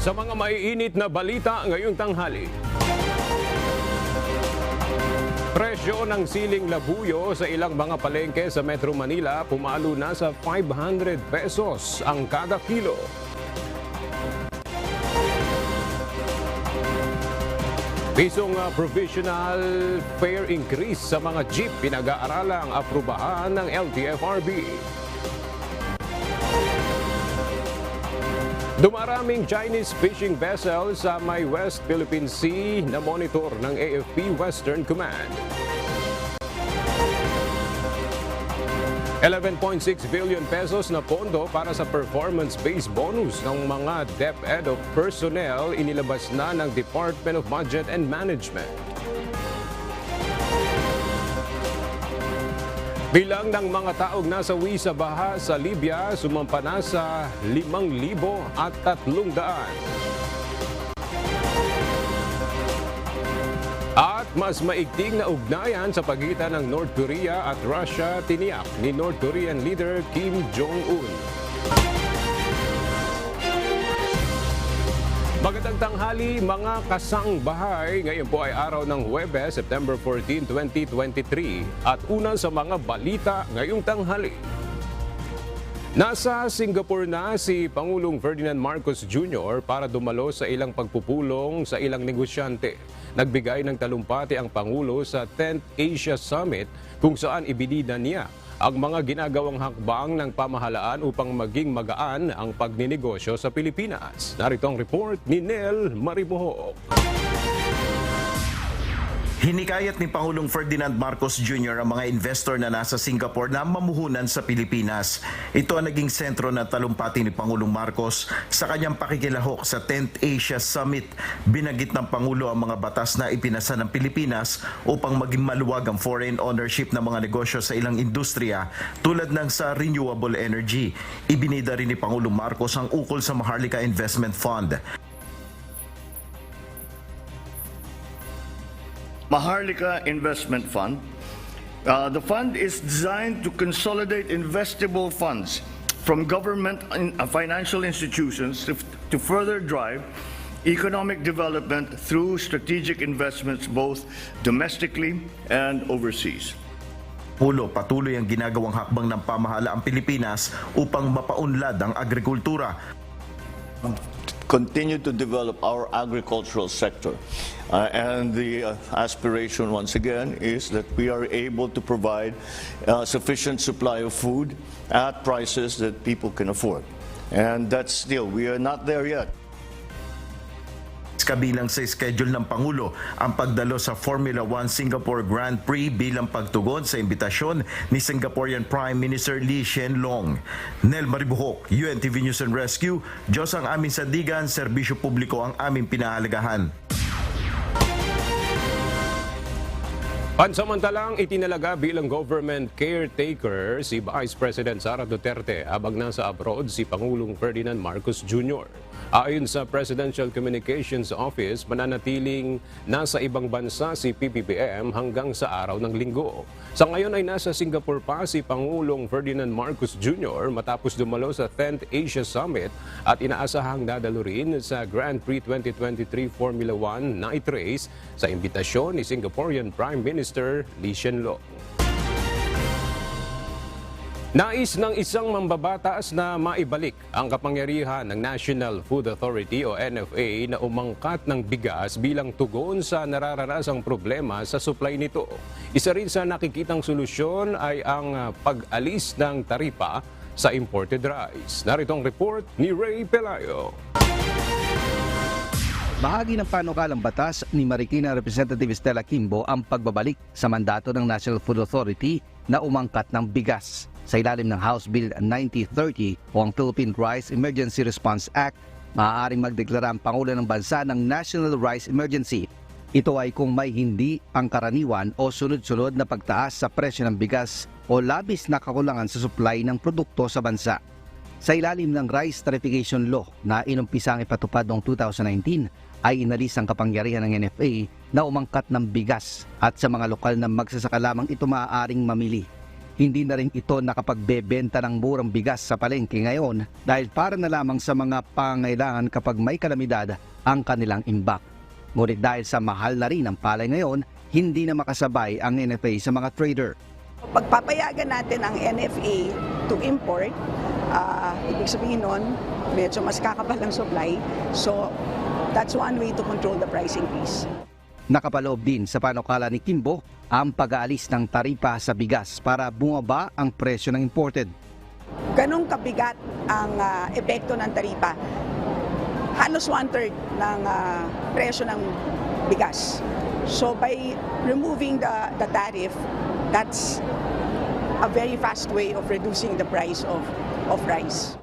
sa mga maiinit na balita ngayong tanghali. Presyo ng siling labuyo sa ilang mga palengke sa Metro Manila pumalo na sa 500 pesos ang kada kilo. Pisong provisional fare increase sa mga jeep pinag-aaralang aprubahan ng LTFRB. Dumaraming Chinese fishing vessel sa may West Philippine Sea na monitor ng AFP Western Command. 11.6 billion pesos na pondo para sa performance-based bonus ng mga DepEd of personnel inilabas na ng Department of Budget and Management. Bilang ng mga taong nasawi sa baha sa Libya sumampa na sa 5,300. At mas maigting na ugnayan sa pagitan ng North Korea at Russia tiniyak ni North Korean leader Kim Jong-un. Magandang tanghali mga kasangbahay. Ngayon po ay araw ng Huwebes, September 14, 2023 at una sa mga balita ngayong tanghali. Nasa Singapore na si Pangulong Ferdinand Marcos Jr. para dumalo sa ilang pagpupulong sa ilang negosyante. Nagbigay ng talumpati ang Pangulo sa 10th Asia Summit kung saan ibinida niya ang mga ginagawang hakbang ng pamahalaan upang maging magaan ang pagninegosyo sa Pilipinas. Narito ang report ni Nel Maribohok. Hinikayat ni Pangulong Ferdinand Marcos Jr. ang mga investor na nasa Singapore na mamuhunan sa Pilipinas. Ito ang naging sentro ng talumpati ni Pangulong Marcos sa kanyang pakikilahok sa 10th Asia Summit. Binanggit ng Pangulo ang mga batas na ipinasa ng Pilipinas upang maging maluwag ang foreign ownership ng mga negosyo sa ilang industriya tulad ng sa renewable energy. Ibinida rin ni Pangulong Marcos ang ukol sa Maharlika Investment Fund. Maharlika Investment Fund. The fund is designed to consolidate investable funds from government and financial institutions to further drive economic development through strategic investments both domestically and overseas. Patuloy ang ginagawang hakbang ng pamahalaang Pilipinas upang mapaunlad ang agrikultura. Continue to develop our agricultural sector. And the aspiration, once again, is that we are able to provide sufficient supply of food at prices that people can afford. And that's still, we are not there yet. Kabilang sa schedule ng Pangulo ang pagdalo sa Formula 1 Singapore Grand Prix bilang pagtugon sa imbitasyon ni Singaporean Prime Minister Lee Hsien Loong. Nel Maribohok, UNTV News and Rescue. Diyos ang aming sandigan, serbisyo publiko ang aming pinahalagahan. Pansamantalang itinalaga bilang government caretaker si Vice President Sara Duterte habang nasa abroad si Pangulong Ferdinand Marcos Jr. Ayon sa Presidential Communications Office, mananatiling nasa ibang bansa si PBBM hanggang sa araw ng Linggo. Sa ngayon ay nasa Singapore pa si Pangulong Ferdinand Marcos Jr. matapos dumalo sa 10th Asia Summit at inaasahang dadalo rin sa Grand Prix 2023 Formula 1 night race sa imbitasyon ni Singaporean Prime Minister Lee Hsien Loong. Nais ng isang mambabatas na maibalik ang kapangyarihan ng National Food Authority o NFA na umangkat ng bigas bilang tugon sa nararanasang problema sa supply nito. Isa rin sa nakikitang solusyon ay ang pag-alis ng taripa sa imported rice. Narito ang report ni Ray Pelayo. Bahagi ng panukalang batas ni Marikina Representative Stella Kimbo ang pagbabalik sa mandato ng National Food Authority na umangkat ng bigas. Sa ilalim ng House Bill 9030 o ang Philippine Rice Emergency Response Act, maaaring magdeklara ang Pangulo ng Bansa ng National Rice Emergency. Ito ay kung may hindi ang karaniwan o sunod-sunod na pagtaas sa presyo ng bigas o labis na kakulangan sa supply ng produkto sa bansa. Sa ilalim ng Rice Tarification Law na inumpisang ipatupad noong 2019, ay inalis ang kapangyarihan ng NFA na umangkat ng bigas at sa mga lokal na magsasaka lamang ito maaaring mamili. hindi na rin ito nakapagbebenta ng murang bigas sa palengke ngayon dahil para na lamang sa mga pangailangan kapag may kalamidad ang kanilang imbak. Ngunit dahil sa mahal na rin ang palay ngayon, hindi na makasabay ang NFA sa mga trader. Pagpapayagan natin ang NFA to import, ibig sabihin nun, medyo mas kakapal ang supply. So, that's one way to control the price increase. Nakapaloob din sa panukala ni Kimbo ang pag-aalis ng taripa sa bigas para bumaba ang presyo ng imported. Ganong kabigat ang epekto ng taripa. Halos 1/3 ng presyo ng bigas. So by removing the tariff, that's a very fast way of reducing the price of rice.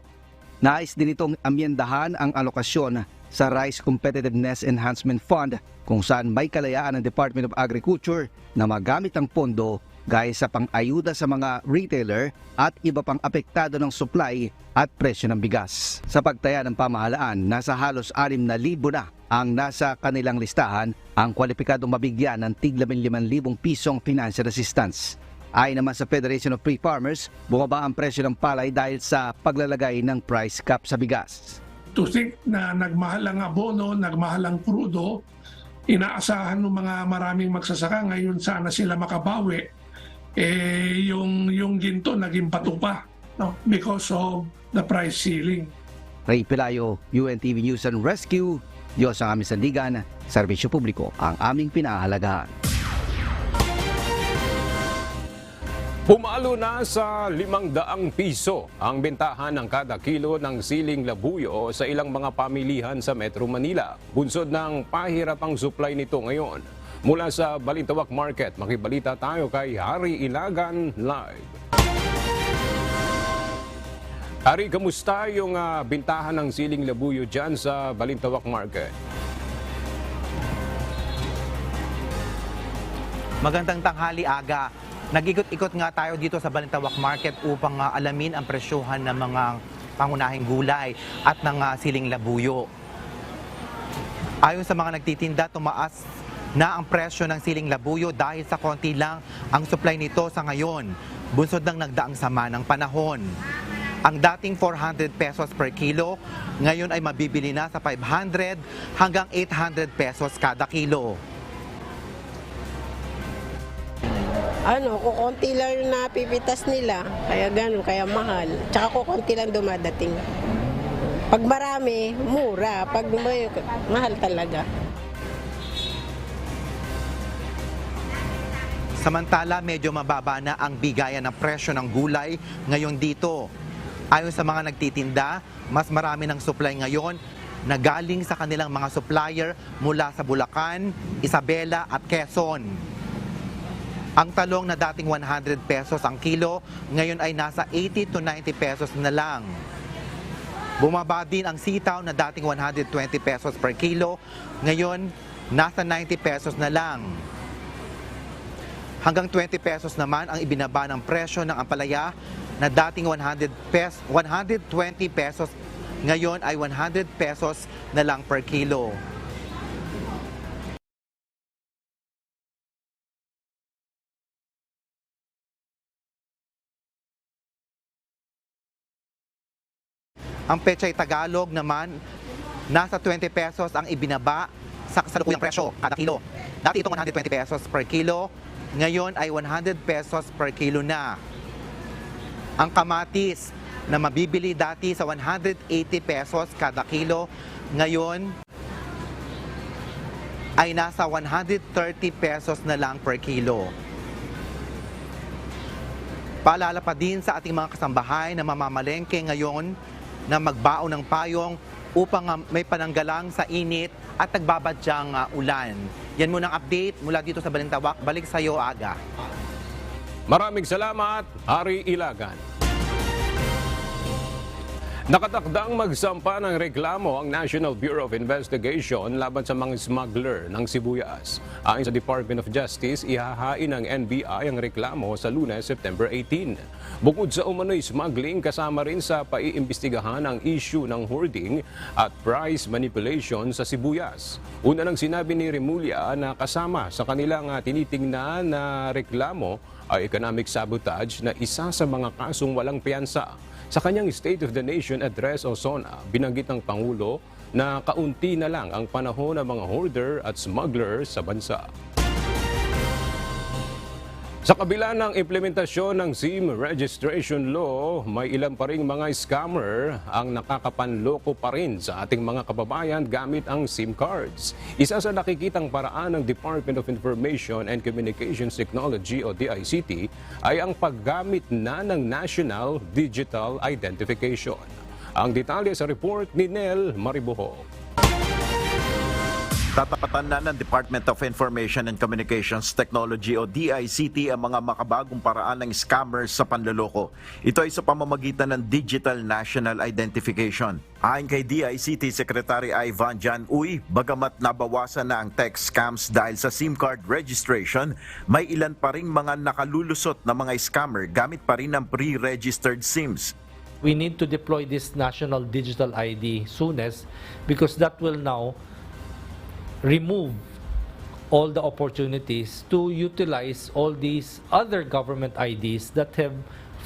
Nais din itong amyendahan ang alokasyon sa Rice Competitiveness Enhancement Fund kung saan may kalayaan ng Department of Agriculture na magamit ang pondo gaya sa pang-ayuda sa mga retailer at iba pang apektado ng supply at presyo ng bigas. Sa pagtaya ng pamahalaan, nasa halos 6,000 na ang nasa kanilang listahan ang kwalipikadong mabigyan ng tig 15,000 pisong financial assistance. Ayon naman sa Federation of Free Farmers, bumaba ang presyo ng palay dahil sa paglalagay ng price cap sa bigas. To think na nagmahal ang abono, nagmahal ang krudo, inaasahan ng mga maraming magsasaka ngayon sana sila makabawi, yung ginto naging patupa, no? Because of the price ceiling. Ray Pelayo, UNTV News and Rescue. Diyos ang aming sandigan, serbisyo publiko ang aming pinahahalagahan. Pumalo na sa 500 piso ang bentahan ng kada kilo ng siling labuyo sa ilang mga pamilihan sa Metro Manila. Bunsod ng pahirapang supply nito ngayon. Mula sa Balintawak Market, makibalita tayo kay Harry Ilagan live. Harry, kamusta yung bentahan ng siling labuyo dyan sa Balintawak Market? Magandang tanghali, Aga. Nag-ikot-ikot nga tayo dito sa Balintawak Market upang alamin ang presyuhan ng mga pangunahing gulay at ng siling labuyo. Ayon sa mga nagtitinda, tumaas na ang presyo ng siling labuyo dahil sa konti lang ang supply nito sa ngayon, bunsod ng nagdaang sama ng panahon. Ang dating 400 pesos per kilo, ngayon ay mabibili na sa 500 hanggang 800 pesos kada kilo. Kukunti lang yung napipitas nila, kaya ganun, kaya mahal. Tsaka kukunti lang dumadating. Pag marami, mura. Pag may, mahal talaga. Samantala, medyo mababa na ang bigayan ng presyo ng gulay ngayon dito. Ayon sa mga nagtitinda, mas marami ng supply ngayon na galing sa kanilang mga supplier mula sa Bulacan, Isabela at Quezon. Ang talong na dating 100 pesos ang kilo, ngayon ay nasa 80 to 90 pesos na lang. Bumaba din ang sitaw na dating 120 pesos per kilo, ngayon nasa 90 pesos na lang. Hanggang 20 pesos naman ang ibinaba ng presyo ng ampalaya na dating 120 pesos, ngayon ay 100 pesos na lang per kilo. Ang pechay Tagalog naman, nasa 20 pesos ang ibinaba sa kasalukuyang presyo kada kilo. Dati itong 120 pesos per kilo, ngayon ay 100 pesos per kilo na. Ang kamatis na mabibili dati sa 180 pesos kada kilo, ngayon ay nasa 130 pesos na lang per kilo. Paalala pa din sa ating mga kasambahay na mamamalengke ngayon na magbaon ng payong upang may pananggalang sa init at nagbabadyang ulan. Yan muna ang update mula dito sa Balintawak. Balik sa iyo, Aga. Maraming salamat, Harry Ilagan. Nakatakdang magsampa ng reklamo ang National Bureau of Investigation laban sa mga smuggler ng sibuyas. Ayon sa Department of Justice, ihahain ng NBI ang reklamo sa Lunes, September 18. Bukod sa umano'y smuggling, kasama rin sa paiimbestigahan ang issue ng hoarding at price manipulation sa sibuyas. Una nang sinabi ni Remulla na kasama sa kanilang tinitingnan na reklamo ay economic sabotage na isa sa mga kasong walang piyansa. Sa kanyang State of the Nation address o SONA, binanggit ng Pangulo na kaunti na lang ang panahon ng mga hoarder at smuggler sa bansa. Sa kabila ng implementasyon ng SIM registration law, may ilan pa ring mga scammer ang nakakapanloko pa rin sa ating mga kababayan gamit ang SIM cards. Isa sa nakikitang paraan ng Department of Information and Communications Technology o DICT ay ang paggamit na ng National Digital Identification. Ang detalye sa report ni Nel Maribuho. Tatapatan na ng Department of Information and Communications Technology o DICT ang mga makabagong paraan ng scammers sa panloloko. Ito ay sa pamamagitan ng Digital National Identification. Ayon kay DICT Secretary Ivan John Uy, bagamat nabawasan na ang text scams dahil sa SIM card registration, may ilan pa ring mga nakalulusot na mga scammer gamit pa rin ang pre-registered SIMs. We need to deploy this national digital ID soonest because that will now remove all the opportunities to utilize all these other government IDs that have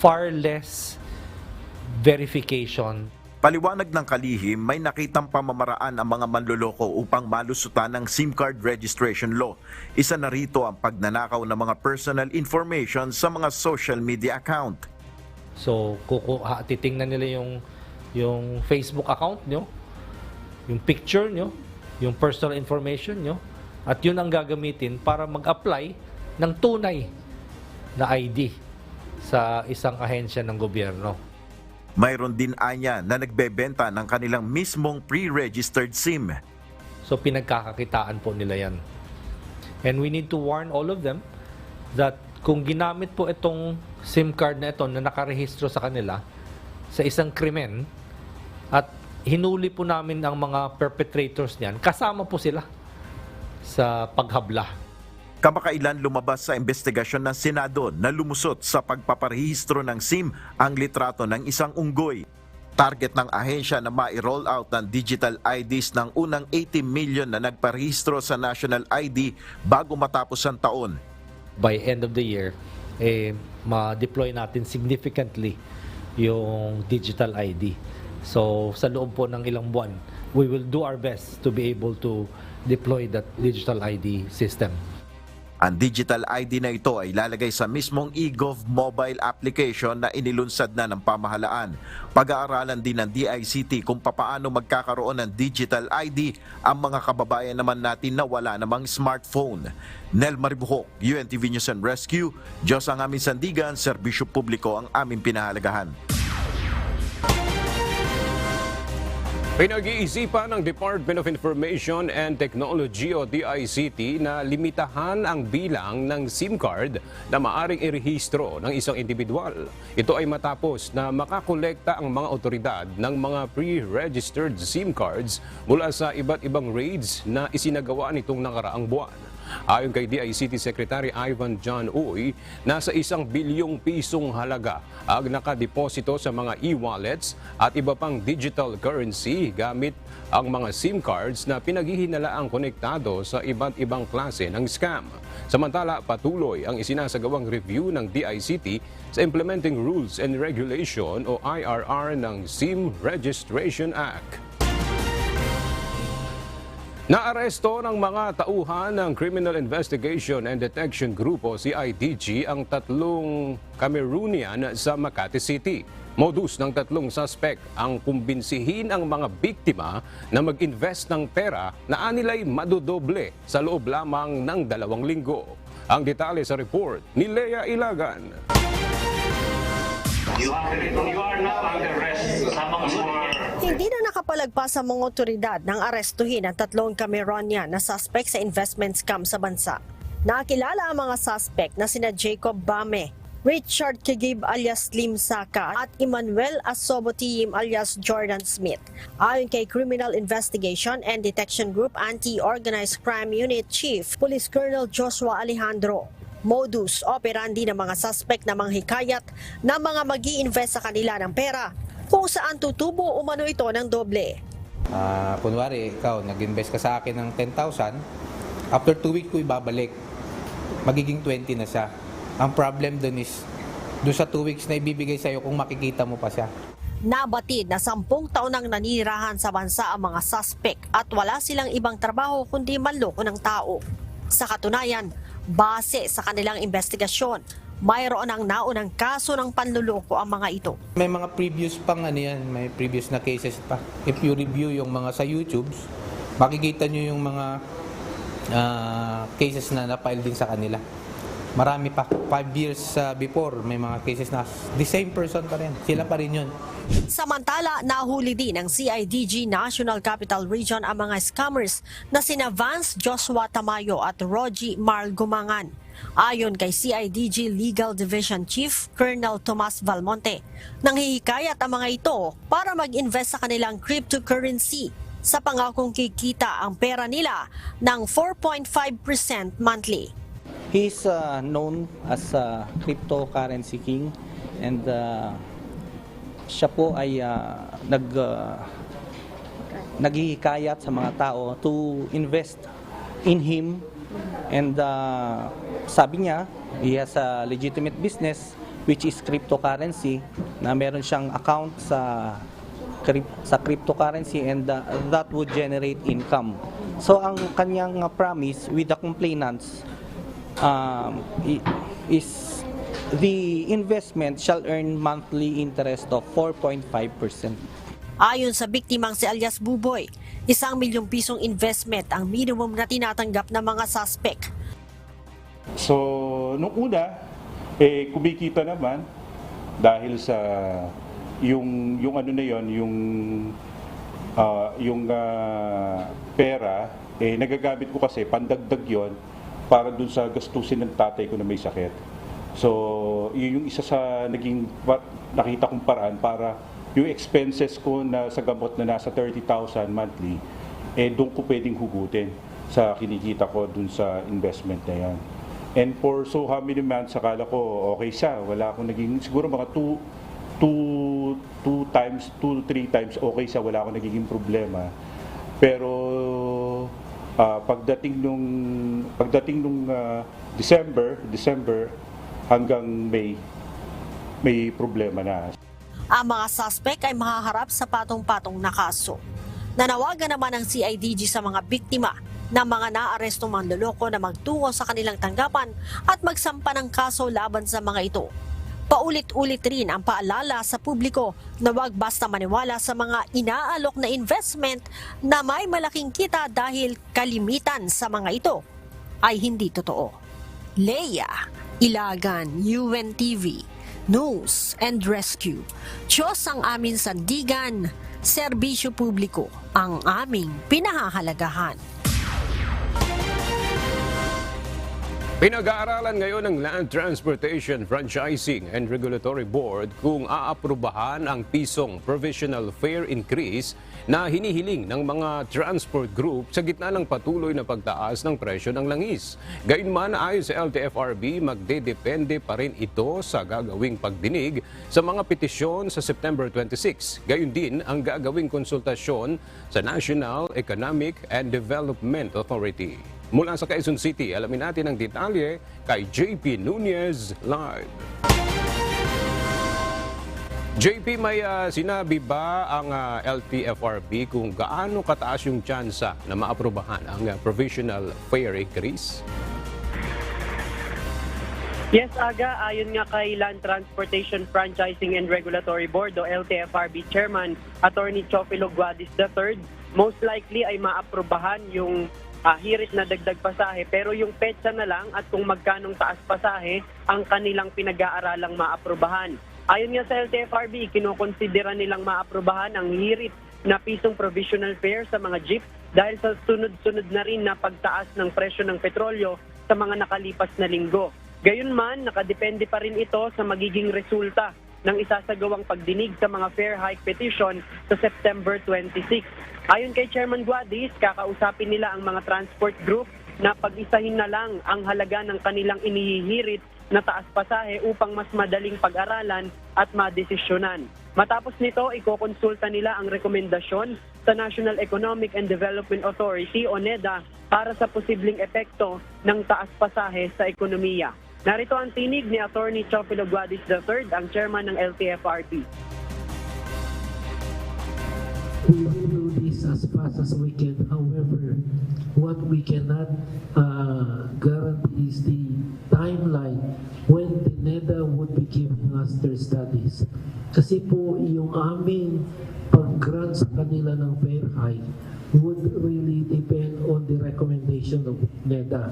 far less verification. Paliwanag ng kalihim, may nakitang pamamaraan ang mga manloloko upang malusutan ng SIM card registration law. Isa na rito ang pagnanakaw ng mga personal information sa mga social media account. So, titingnan nila yung Facebook account nyo, yung picture nyo, yung personal information nyo, at yun ang gagamitin para mag-apply ng tunay na ID sa isang ahensya ng gobyerno. Mayroon din anya na nagbebenta ng kanilang mismong pre-registered SIM. So pinagkakakitaan po nila yan. And we need to warn all of them that kung ginamit po itong SIM card na ito na nakarehistro sa kanila sa isang krimen at hinuli po namin ang mga perpetrators niyan, kasama po sila sa paghabla. Kamakailan lumabas sa investigasyon ng Senado na lumusot sa pagpaparehistro ng SIM ang litrato ng isang unggoy. Target ng ahensya na ma-roll out ng digital IDs ng unang 80 million na nagparehistro sa national ID bago matapos ang taon. By end of the year, ma-deploy natin significantly yung digital ID. So, sa loob po ng ilang buwan, we will do our best to be able to deploy that digital ID system. Ang digital ID na ito ay lalagay sa mismong eGov mobile application na inilunsad na ng pamahalaan. Pag-aaralan din ng DICT kung papaano magkakaroon ng digital ID ang mga kababayan naman natin na wala namang smartphone. Nel Maribuhok, UNTV News and Rescue. Diyos ang aming sandigan, serbisyo publiko ang aming pinahalagahan. Pinag-iisipan ng Department of Information and Technology o DICT na limitahan ang bilang ng SIM card na maaring irehistro ng isang individual. Ito ay matapos na makakolekta ang mga otoridad ng mga pre-registered SIM cards mula sa iba't ibang raids na isinagawa nitong nakaraang buwan. Ayon kay DICT Secretary Ivan John Uy, nasa 1 bilyong pisong halaga ang nakadeposito sa mga e-wallets at iba pang digital currency gamit ang mga SIM cards na pinaghihinalaang konektado sa iba't ibang klase ng scam. Samantala, patuloy ang isinasagawang review ng DICT sa Implementing Rules and Regulation o IRR ng SIM Registration Act. Naaresto ng mga tauhan ng Criminal Investigation and Detection Group o CIDG ang 3 Cameroonian sa Makati City. Modus ng 3 suspect ang kumbinsihin ang mga biktima na mag-invest ng pera na anilay madodoble sa loob lamang ng 2 linggo. Ang detalye sa report ni Lea Ilagan. You are now under arrest. Hindi na nakapalagpas sa mga otoridad ng arestuhin ang 3 Cameroonian na suspect sa investment scam sa bansa. Nakilala ang mga suspect na sina Jacob Bame, Richard Kigib alias Slim Saka at Emmanuel Asobotiyim alias Jordan Smith. Ayon kay Criminal Investigation and Detection Group Anti-Organized Crime Unit Chief Police Colonel Joshua Alejandro, modus operandi ng mga suspect na manghikayat na mga mag-i-invest sa kanila ng pera kung saan tutubo umano ito ng doble. Kunwari, ikaw, nag-invest ka sa akin ng 10,000, after 2 weeks ko ibabalik, magiging 20 na siya. Ang problem dun is, dun sa 2 weeks na ibibigay sa'yo kung makikita mo pa siya. Nabatid na 10 taon nang nanirahan sa bansa ang mga suspect at wala silang ibang trabaho kundi manloko ng tao. Sa katunayan, base sa kanilang investigasyon, mayroon ang naunang kaso ng panluloko ang mga ito. May mga previous pang may previous na cases pa. If you review yung mga sa YouTube, makikita nyo yung mga cases na na-file din sa kanila. Marami pa. 5 years before, may mga cases na the same person pa rin. Sila pa rin yun. Samantala, nahuli din ng CIDG National Capital Region ang mga scammers na sina Vance Joshua Tamayo at Rogie Marl Gumangan. Ayon kay CIDG Legal Division Chief Colonel Tomas Valmonte, nanghihikayat ang mga ito para mag-invest sa kanilang cryptocurrency sa pangakong kikita ang pera nila ng 4.5% monthly. He's known as a cryptocurrency king and siya po ay naghihikayat sa mga tao to invest in him and sabi niya he has a legitimate business which is cryptocurrency na meron siyang account sa cryptocurrency and that would generate income. So ang kanyang promise with the complainants is the investment shall earn monthly interest of 4.5%. Ayon sa biktimang si alias Buboy, 1 milyong pisong investment ang minimum na tinatanggap ng mga suspect. So, nung una, kumikita naman dahil sa yung ano na yon, yung pera, nagagamit ko kasi pandagdag yon para dun sa gastusin ng tatay ko na may sakit. So, yun yung isa sa nakita kong paraan para yung expenses ko na sa gamot na nasa 30,000 monthly, doon ko pwedeng hugutin sa kinikita ko dun sa investment na yan. And for so how many months, akala ko okay siya. Wala akong naging, siguro mga 2 to 3 times okay siya. Wala akong nagiging problema. Pero pagdating nung December hanggang May, may problema na. Ang mga suspect ay mahaharap sa patong-patong na kaso. Nanawagan naman ng CIDG sa mga biktima ng mga naarestong manloloko na magtungo sa kanilang tanggapan at magsampa ng kaso laban sa mga ito. Paulit-ulit rin ang paalala sa publiko na huwag basta maniwala sa mga inaalok na investment na may malaking kita dahil kalimitan sa mga ito ay hindi totoo. Leia Ilagan, UNTV, News and Rescue. Diyos ang aming sandigan, serbisyo publiko ang aming pinahahalagahan. Pinag-aaralan ngayon ng Land Transportation Franchising and Regulatory Board kung aaprubahan ang pisong provisional fare increase na hinihiling ng mga transport group sa gitna ng patuloy na pagtaas ng presyo ng langis. Gayunman, ayon sa LTFRB, magdedepende pa rin ito sa gagawing pagdinig sa mga petisyon sa September 26. Gayon din ang gagawing konsultasyon sa National Economic and Development Authority. Mula sa Quezon City, alamin natin ang detalye kay JP Nunez live. JP, may sinabi ba ang LTFRB kung gaano kataas yung tsansa na maaprubahan ang provisional fare increase? Yes, Aga, ayon nga kay Land Transportation Franchising and Regulatory Board o LTFRB Chairman Attorney Chofilo Guadis III, most likely ay maaprubahan yung hirit na dagdag pasahe, pero yung petsa na lang at kung magkanong taas pasahe ang kanilang pinag-aaralang maaprubahan. Ayon nga sa LTFRB, kinukonsidera nilang maaprubahan ang hirit na pisong provisional fare sa mga jeep dahil sa sunod-sunod na rin na pagtaas ng presyo ng petrolyo sa mga nakalipas na linggo. Gayunman, nakadepende pa rin ito sa magiging resulta ng isasagawang pagdinig sa mga fair hike petition sa September 26. Ayon kay Chairman Guadis, kakausapin nila ang mga transport group na pag-isahin na lang ang halaga ng kanilang inihihirit na taas pasahe upang mas madaling pag-aralan at madesisyonan. Matapos nito, ikokonsulta nila ang rekomendasyon sa National Economic and Development Authority o NEDA para sa posibleng epekto ng taas pasahe sa ekonomiya. Narito ang tinig ni Attorney Teofilo Guadis III, ang chairman ng LTFRB. We will do this as fast as we can. However, what we cannot guarantee is the timeline when the NEDA would be giving us their studies. Kasi po yung aming pag-grant sa kanila ng fair hike would really depend on the recommendation of NEDA.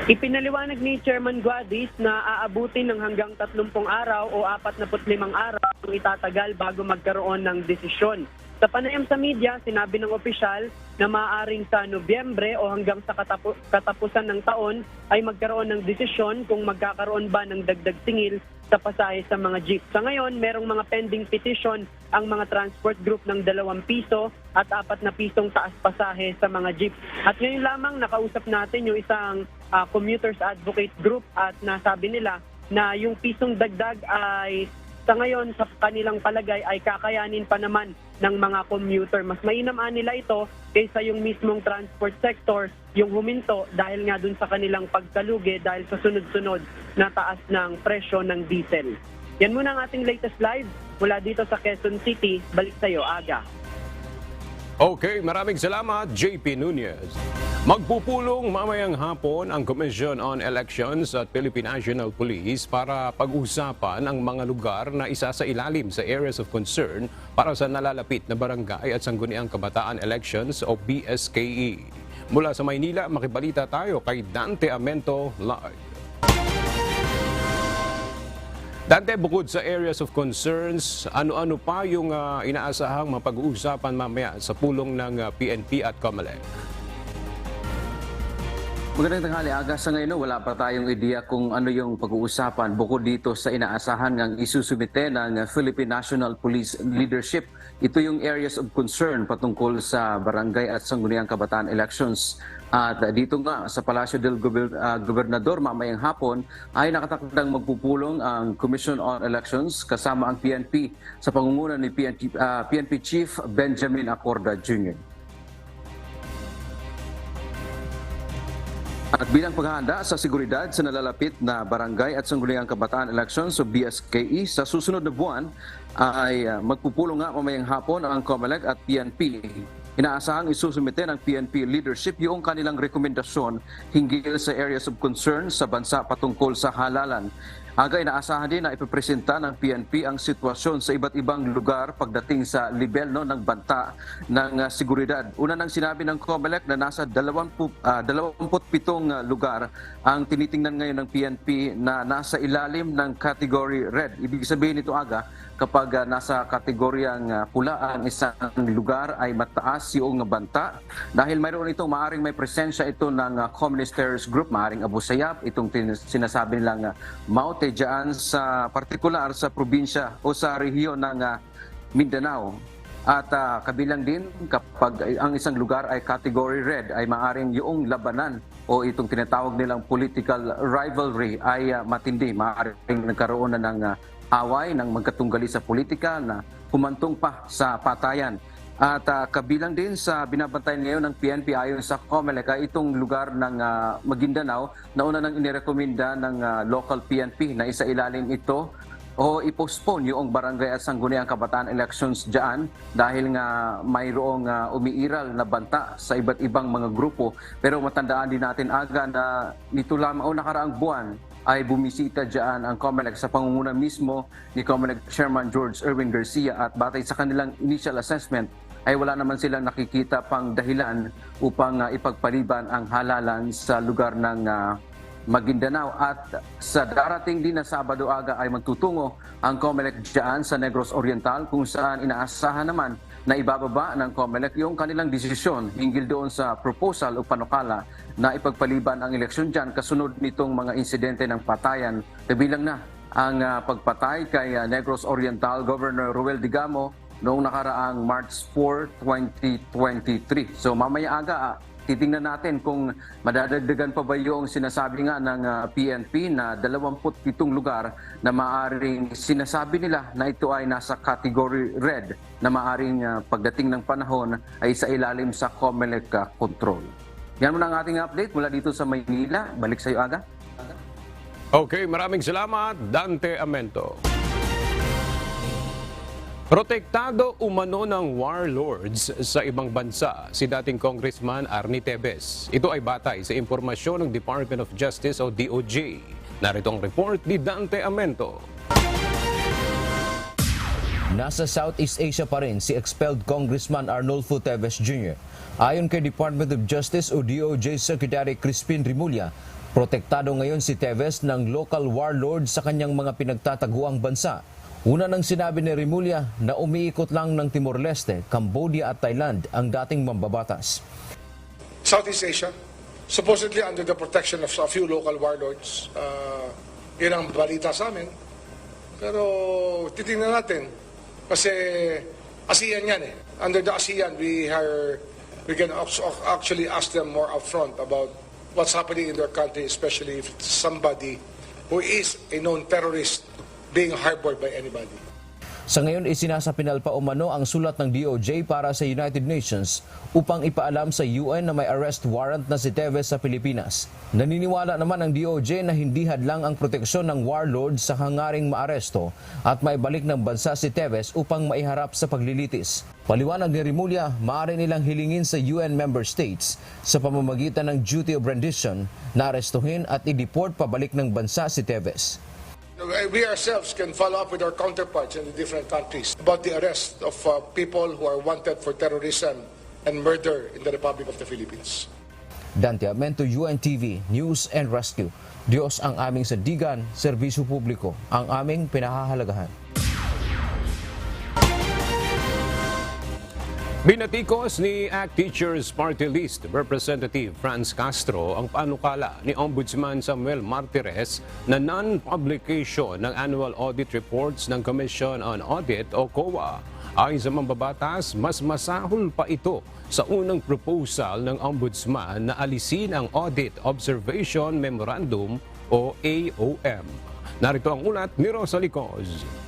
Ipinaliwanag ni Chairman Guadis na aabutin ng hanggang 30 araw o 45 araw ang itatagal bago magkaroon ng desisyon. Sa panayam sa media, sinabi ng opisyal na maaaring sa Nobyembre o hanggang sa katapusan ng taon ay magkaroon ng desisyon kung magkakaroon ba ng dagdag singil sa pasahe sa mga jeep. Sa ngayon, merong mga pending petition ang mga transport group ng 2 piso at 4 na pisong taas pasahe sa mga jeep. At ngayon lamang nakausap natin yung isang commuters advocate group at nasabi nila na yung pisong dagdag ay sa ngayon sa kanilang palagay ay kakayanin pa naman ng mga commuter. Mas mainam nila ito kaysa yung mismong transport sector yung huminto dahil nga dun sa kanilang pagkalugi dahil sa sunod-sunod na taas ng presyo ng diesel. Yan muna ang ating latest live mula dito sa Quezon City. Balik sa iyo, Aga. Okay, maraming salamat, JP Nunez. Magpupulong mamayang hapon ang Commission on Elections at Philippine National Police para pag-usapan ang mga lugar na isa sa ilalim sa Areas of Concern para sa nalalapit na barangay at sangguniang kabataan elections o BSKE. Mula sa Maynila, makibalita tayo kay Dante Amento live. Dante, bukod sa Areas of Concerns, ano-ano pa yung inaasahang mapag-uusapan mamaya sa pulong ng PNP at COMELEC? Magandang tanghali, Aga. Sa ngayon, wala pa tayong ideya kung ano yung pag-uusapan bukod dito sa inaasahan ng isusumite ng Philippine National Police Leadership. Ito yung areas of concern patungkol sa barangay at sangguniang kabataan elections. At dito nga sa Palacio del Gobernador mamayang hapon ay nakatakdang magpupulong ang Commission on Elections kasama ang PNP sa pangunguna ni PNP Chief Benjamin Acorda Jr. At bilang paghahanda sa seguridad sa nalalapit na barangay at sangguniang kabataan elections o BSKE sa susunod na buwan ay magpupulong nga mamayang hapon ang COMELEC at PNP. Inaasahang isusumite ng PNP leadership yung kanilang rekomendasyon hinggil sa areas of concern sa bansa patungkol sa halalan. Aga, inaasahan din na ipipresenta ng PNP ang sitwasyon sa iba't ibang lugar pagdating sa level ng banta ng seguridad. Una nang sinabi ng COMELEC na nasa 27 lugar ang tinitingnan ngayon ng PNP na nasa ilalim ng category red. Ibig sabihin nito, Aga, kapag nasa kategoryang pula ang isang lugar ay mataas yung banta. Dahil mayroon itong maaring may presensya ito ng communist terrorist group, maaring Abu Sayyaf, itong sinasabi nilang Maute dyan sa partikular sa probinsya o sa rehiyon ng Mindanao. At kabilang din kapag ang isang lugar ay category red ay maaring yung labanan o itong tinatawag nilang political rivalry ay matindi. Maaring nagkaroon na ng away ng magkatunggali sa politika na humantong pa sa patayan. At kabilang din sa binabantayan ngayon ng PNP ayon sa COMELEC ay itong lugar ng Maguindanao na una nang inirekomenda ng local PNP na isa ilalim ito o i-postpone yung barangay at sangguniang kabataan elections dyan dahil nga mayroong umiiral na banta sa iba't ibang mga grupo. Pero matandaan din natin, Aga, na nito lamang o nakaraang buwan ay bumisita dyan ang COMELEC sa pangunguna mismo ni COMELEC Chairman George Erwin Garcia at batay sa kanilang initial assessment ay wala naman silang nakikita pang dahilan upang ipagpaliban ang halalan sa lugar ng Maguindanao at sa darating din na Sabado aga ay magtutungo ang COMELEC dyan sa Negros Oriental kung saan inaasahan naman na ibababa ng COMELEC yung kanilang desisyon hinggil doon sa proposal o panukala na ipagpaliban ang eleksyon dyan kasunod nitong mga insidente ng patayan. Kabilang na ang pagpatay kay Negros Oriental Governor Ruel Digamo noong nakaraang March 4, 2023. So mamaya aga, titingnan natin kung madadagdagan pa ba yung sinasabi nga ng PNP na 27 lugar na maaring sinasabi nila na ito ay nasa category red na maaring pagdating ng panahon ay sa ilalim sa COMELEC control. Yan muna ang ating update mula dito sa Maynila. Balik sa iyo, Aga. Okay, maraming salamat, Dante Amento. Protektado umano ng warlords sa ibang bansa si dating Congressman Arnie Tevez. Ito ay batay sa impormasyon ng Department of Justice o DOJ. Narito ang report ni Dante Amento. Nasa Southeast Asia pa rin si expelled Congressman Arnolfo Tevez Jr. Ayon kay Department of Justice o DOJ Secretary Crispin Rimulya, protektado ngayon si Tevez ng local warlords sa kanyang mga pinagtataguang bansa. Una nang sinabi ni Rimulya na umiikot lang ng Timor-Leste, Cambodia at Thailand ang dating mambabatas. Southeast Asia, supposedly under the protection of a few local warlords. Yun ang balita sa amin. Pero titingnan natin kasi ASEAN yan eh. Under the ASEAN, we can actually ask them more upfront about what's happening in their country, especially if it's somebody who is a known terrorist being harbored by anybody. Sa ngayon, isinasapinal pa umano ang sulat ng DOJ para sa United Nations upang ipaalam sa UN na may arrest warrant na si Tevez sa Pilipinas. Naniniwala naman ang DOJ na hindi hadlang ang proteksyon ng warlord sa hangaring maaresto at maibalik ng bansa si Tevez upang maiharap sa paglilitis. Paliwanag ni Rimulya, maaari nilang hilingin sa UN member states sa pamamagitan ng duty of rendition na arestuhin at i-deport pabalik ng bansa si Tevez. We ourselves can follow up with our counterparts in the different countries about the arrest of people who are wanted for terrorism and murder in the Republic of the Philippines. Dante Amento, UNTV, News and Rescue. Diyos ang aming sandigan, serbisyo publiko, ang aming pinahahalagahan. Binatikos ni ACT Teachers Party List Representative Franz Castro ang panukala ni Ombudsman Samuel Martires na non-publication ng annual audit reports ng Commission on Audit o COA. Ayon sa mambabatas, mas masahol pa ito sa unang proposal ng Ombudsman na alisin ang Audit Observation Memorandum o AOM. Narito ang ulat ni Rosalie Coz.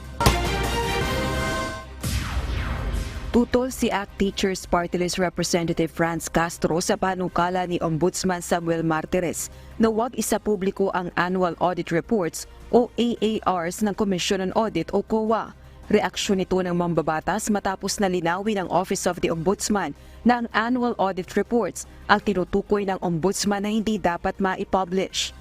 Tutol si ACT Teachers Party List Representative Franz Castro sa panukala ni Ombudsman Samuel Martires na huwag isapubliko ang Annual Audit Reports o AARs ng Commission on Audit o COA. Reaksyon nito ng mambabatas matapos na linawin ng Office of the Ombudsman na ang Annual Audit Reports ang tinutukoy ng Ombudsman na hindi dapat ma-publish.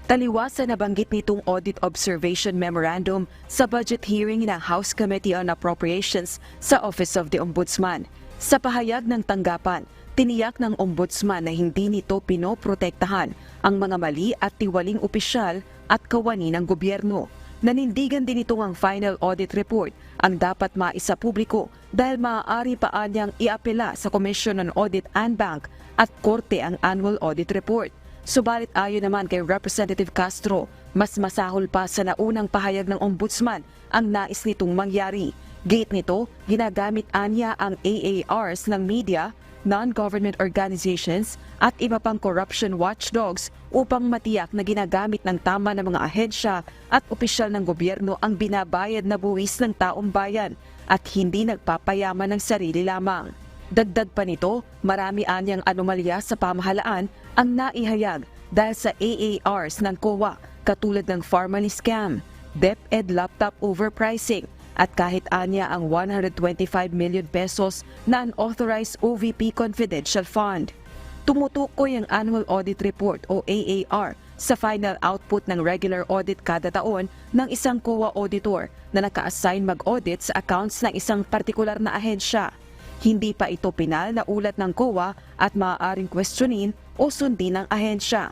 Taliwas sa nabanggit nitong Audit Observation Memorandum sa budget hearing ng House Committee on Appropriations sa Office of the Ombudsman. Sa pahayag ng tanggapan, tiniyak ng Ombudsman na hindi nito pinoprotektahan ang mga mali at tiwaling opisyal at kawani ng gobyerno. Nanindigan din ito ang final audit report ang dapat maisapubliko dahil maaari pa niyang iapela sa Commission on Audit and Bank at Korte ang annual audit report. Subalit ayon naman kay Representative Castro, mas masahol pa sa naunang pahayag ng Ombudsman ang nais nitong mangyari. Gate nito, ginagamit anya ang AARs ng media, non-government organizations at iba pang corruption watchdogs upang matiyak na ginagamit ng tama ng mga ahensya at opisyal ng gobyerno ang binabayad na buwis ng taong bayan at hindi nagpapayaman ng sarili lamang. Dagdag pa nito, marami anyang anomalya sa pamahalaan ang naihayag dahil sa AARs ng COA katulad ng Pharmaly Scam, DepEd laptop overpricing at kahit anya ang 125 million pesos na unauthorized OVP Confidential Fund. Tumutukoy ang Annual Audit Report o AAR sa final output ng regular audit kada taon ng isang COA auditor na naka-assign mag-audit sa accounts ng isang partikular na ahensya. Hindi pa ito pinal na ulat ng COA at maaaring questionin o sundin ng ahensya.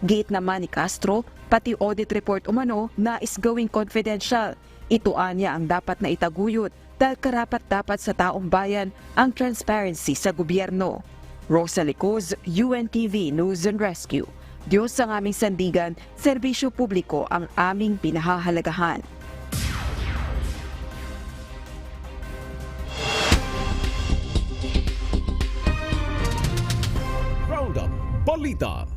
Giit naman ni Castro, pati audit report umano na is going confidential. Ito anya ang dapat na itaguyod dahil karapat-dapat sa taong bayan ang transparency sa gobyerno. Rosa Licoz, UNTV News and Rescue. Diyos ang aming sandigan, serbisyo publiko ang aming pinahahalagahan. Roundup Balita.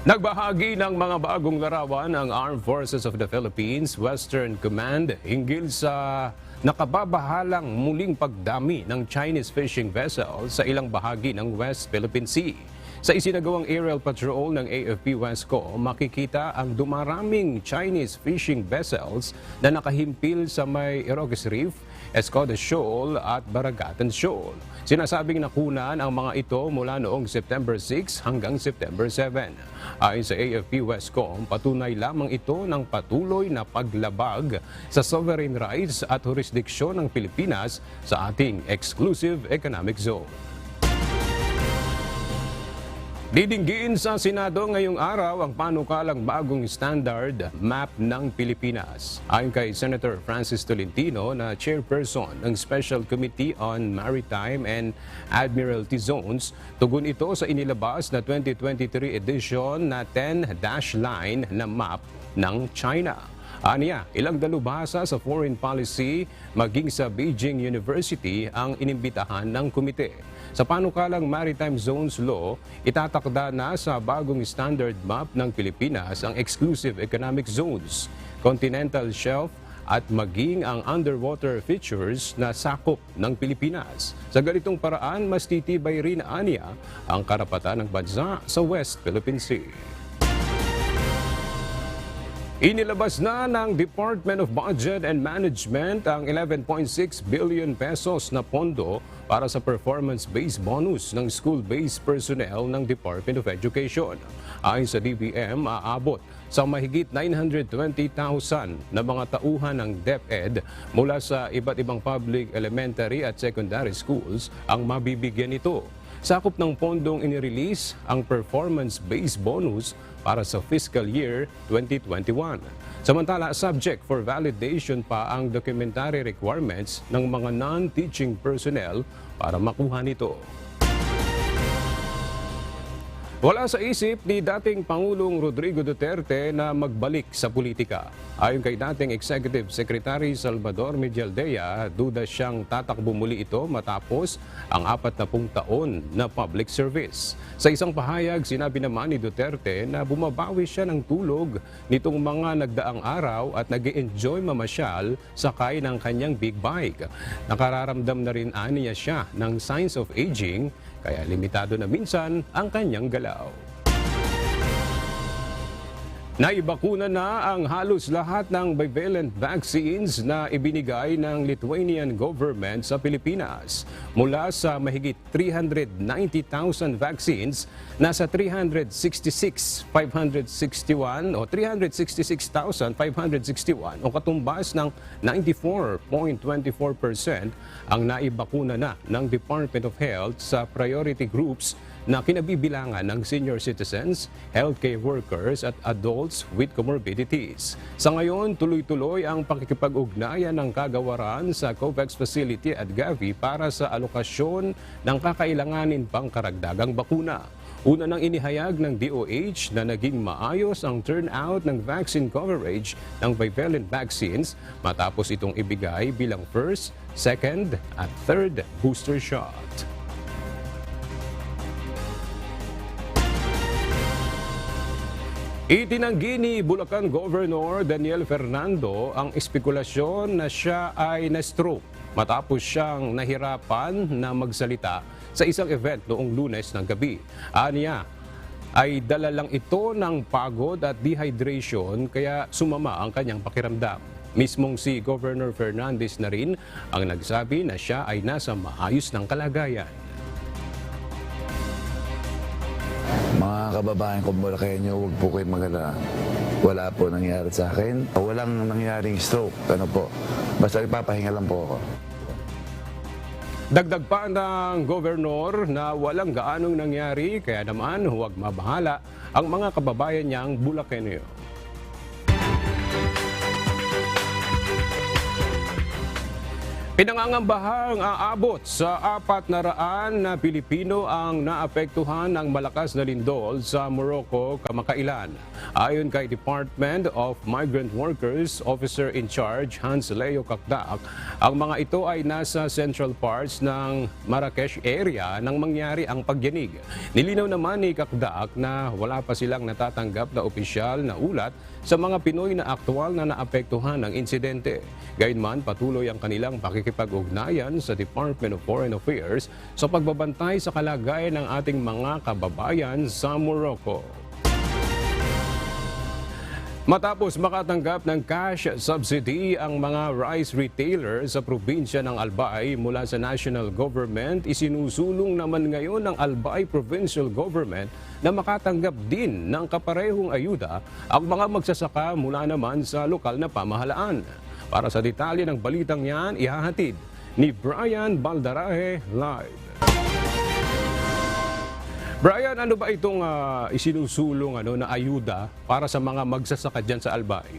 Nagbahagi ng mga bagong larawan ang Armed Forces of the Philippines Western Command hinggil sa nakababahalang muling pagdami ng Chinese fishing vessels sa ilang bahagi ng West Philippine Sea. Sa isinagawang aerial patrol ng AFP Westco, makikita ang dumaraming Chinese fishing vessels na nakahimpil sa may Irocos Reef, Escoda Shoal at Baragatan Shoal. Sinasabing nakunan ang mga ito mula noong September 6 hanggang September 7. Ayon sa AFP Westcom, patunay lamang ito ng patuloy na paglabag sa sovereign rights at jurisdiksyon ng Pilipinas sa ating exclusive economic zone. Didinggin sa Senado ngayong araw ang panukalang bagong standard map ng Pilipinas. Ayon kay Senator Francis Tolentino na chairperson ng Special Committee on Maritime and Admiralty Zones, tugon ito sa inilabas na 2023 edition na 10-dash line na map ng China. Aniya, ilang dalubhasa sa foreign policy maging sa Beijing University ang inimbitahan ng komite. Sa panukalang Maritime Zones Law, itatakda na sa bagong standard map ng Pilipinas ang exclusive economic zones, continental shelf at maging ang underwater features na sakop ng Pilipinas. Sa ganitong paraan, mas titibay rin aniya ang karapatan ng bansa sa West Philippine Sea. Inilabas na ng Department of Budget and Management ang 11.6 billion pesos na pondo para sa performance-based bonus ng school-based personnel ng Department of Education. Ayon sa DBM, aabot sa mahigit 920,000 na mga tauhan ng DepEd mula sa iba't ibang public elementary at secondary schools ang mabibigyan nito. Sakop ng pondong inirelease ang performance-based bonus para sa fiscal year 2021. Samantala, subject for validation pa ang documentary requirements ng mga non-teaching personnel para makuha nito. Wala sa isip ni dating Pangulong Rodrigo Duterte na magbalik sa politika. Ayon kay dating Executive Secretary Salvador Medialdea, duda siyang tatakbo muli ito matapos ang 40 taon na public service. Sa isang pahayag, sinabi naman ni Duterte na bumabawi siya ng tulog nitong mga nagdaang araw at nag-e-enjoy mamasyal sakay ng kanyang big bike. Nakararamdam na rin aniya siya ng signs of aging, kaya limitado na minsan ang kanyang galaw. Naibakuna na ang halos lahat ng bivalent vaccines na ibinigay ng Lithuanian government sa Pilipinas. Mula sa mahigit 390,000 vaccines, nasa 366,561 o katumbas ng 94.24% ang naibakuna na ng Department of Health sa priority groups na kinabibilangan ng senior citizens, healthcare workers at adults with comorbidities. Sa ngayon, tuloy-tuloy ang pakikipag-ugnayan ng kagawaran sa COVAX facility at Gavi para sa alokasyon ng kakailanganin pang karagdagang bakuna. Una nang inihayag ng DOH na naging maayos ang turnout ng vaccine coverage ng bivalent vaccines matapos itong ibigay bilang first, second at third booster shot. Itinanggi ni Bulacan Governor Daniel Fernando ang espekulasyon na siya ay na-stroke matapos siyang nahirapan na magsalita sa isang event noong Lunes ng gabi. Aniya ay dala lang ito ng pagod at dehydration kaya sumama ang kanyang pakiramdam. Mismong si Governor Fernandez na rin ang nagsabi na siya ay nasa maayos ng kalagayan. Mga kababayan ko mula kayo nyo, huwag po kayong mag-alala. Wala po nangyari sa akin. Walang nangyaring stroke. Ano po. Basta ipapahinga lang po ako. Dagdag pa ng gobernador na walang gaanong nangyari kaya naman huwag mabahala ang mga kababayan niyang Bulakenyo. Pinangangambahang aabot sa 400 na Pilipino ang naapektuhan ng malakas na lindol sa Morocco kamakailan. Ayon kay Department of Migrant Workers Officer in Charge Hans Leo Kakdak, ang mga ito ay nasa central parts ng Marrakesh area nang mangyari ang pagyanig. Nilinaw naman ni Kakdak na wala pa silang natatanggap na opisyal na ulat sa mga Pinoy na aktual na naapektuhan ng insidente. Gayunman, patuloy ang kanilang pakikipag-ugnayan sa Department of Foreign Affairs sa pagbabantay sa kalagayan ng ating mga kababayan sa Morocco. Matapos makatanggap ng cash subsidy ang mga rice retailers sa probinsya ng Albay mula sa national government, isinusulong naman ngayon ng Albay Provincial Government na makatanggap din ng kaparehong ayuda ang mga magsasaka mula naman sa lokal na pamahalaan. Para sa detalye ng balitang yan, ihahatid ni Brian Baldarahe live. Brian, ano ba itong isinusulong na ayuda para sa mga magsasaka dyan sa Albay?